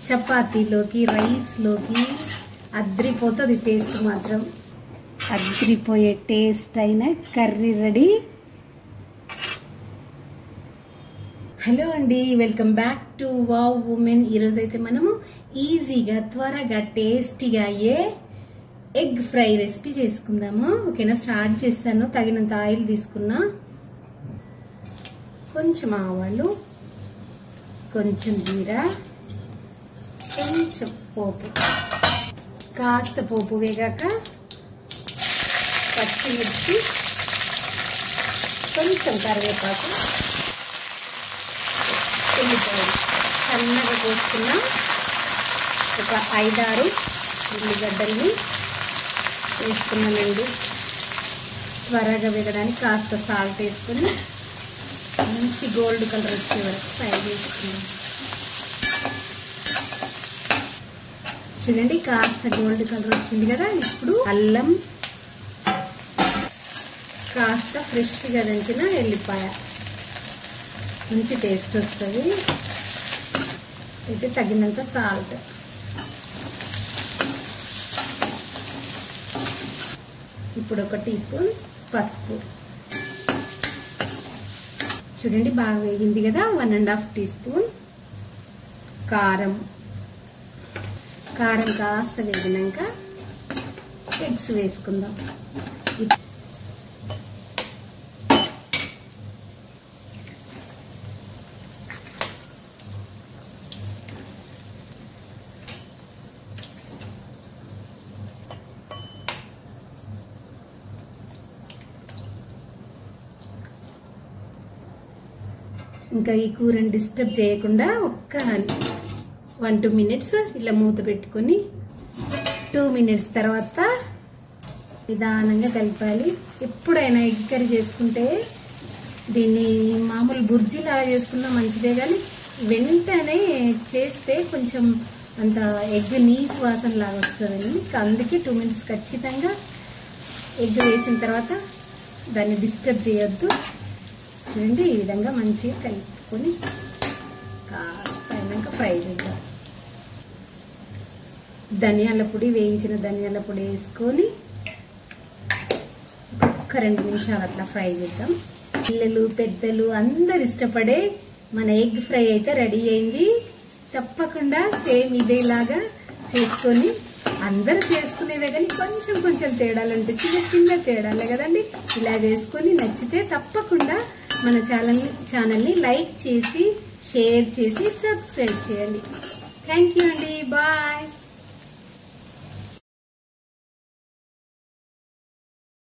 చపాతీలోకి రైస్లోకి అద్రిపోతుంది టేస్ట్ మాత్రం. అద్రిపోయే టేస్ట్ అయిన కర్రీ రెడీ. హలో అండి, welcome back to wow women. ఈరోజైతే మనము ఈజీగా త్వరగా టేస్టీగా అయ్యే ఎగ్ ఫ్రై రెసిపీ చేసుకుందాము. ఓకేనా, స్టార్ట్ చేస్తాను. తగినంత ఆయిల్ తీసుకున్నా, కొంచెం ఆవాలు, కొంచెం జీరా, కొంచెం పోపు. కాస్త పోపు వేగాక పచ్చిమిర్చి, కొంచెం కరివేపాకు, ఉల్లిపాయలు సన్నగా కోసుకున్న ఒక 5-6 ఉల్లిగడ్డల్ని వేసుకున్నానండి. త్వరగా వేగడానికి కాస్త సాల్ట్ వేసుకొని మంచి గోల్డ్ కలర్ వచ్చే వరకు ఫ్రై చేసుకున్నాం. చూడండి, కాస్త గోల్డ్ కలర్ వచ్చింది కదా. ఇప్పుడు అల్లం, కాస్త ఫ్రెష్గా దంచిన ఎల్లిపాయ, మంచి టేస్ట్ వస్తుంది. అయితే తగినంత సాల్ట్, ఇప్పుడు 1 టీ స్పూన్ పసుపు. చూడండి, బాగా వేగింది కదా. 1½ టీ స్పూన్ కారం. కారం కాస్త వేగినాక ఎగ్స్ వేసుకుందాం. ఇంకా ఈ కూరని డిస్టర్బ్ చేయకుండా ఒక్క 1-2 మినిట్స్ ఇలా మూత పెట్టుకొని 2 మినిట్స్ తర్వాత నిదానంగా కలపాలి. ఎప్పుడైనా ఎగ్ కర్రీ చేసుకుంటే దీన్ని మామూలు బుర్జీలాగా చేసుకున్నా మంచిదే, కానీ వెంటనే చేస్తే కొంచెం అంత ఎగ్ నీసు వాసన లాగా వస్తుందండి. అందుకే 2 మినిట్స్ ఖచ్చితంగా ఎగ్ వేసిన తర్వాత దాన్ని డిస్టర్బ్ చేయొద్దు. చూడండి, ఈ విధంగా మంచిగా కలుపుకొని కాస్త అయినాక ఫ్రై చేద్దాం. ధనియాల పొడి, వేయించిన ధనియాల పొడి వేసుకొని ఒక్క 2 నిమిషాలు అట్లా ఫ్రై చేద్దాం. పిల్లలు పెద్దలు అందరు ఇష్టపడే మన ఎగ్ ఫ్రై అయితే రెడీ అయింది. తప్పకుండా సేమ్ ఇదేలాగా చేసుకొని, అందరూ చేసుకునేదే కానీ కొంచెం కొంచెం తేడాలు ఉంటాయి, చిన్న చిన్న తేడాలే కదండి. ఇలా చేసుకొని నచ్చితే తప్పకుండా మన ఛానల్ని లైక్ చేసి, షేర్ చేసి, సబ్స్క్రైబ్ చేయండి. థ్యాంక్ యూ అండి, బాయ్.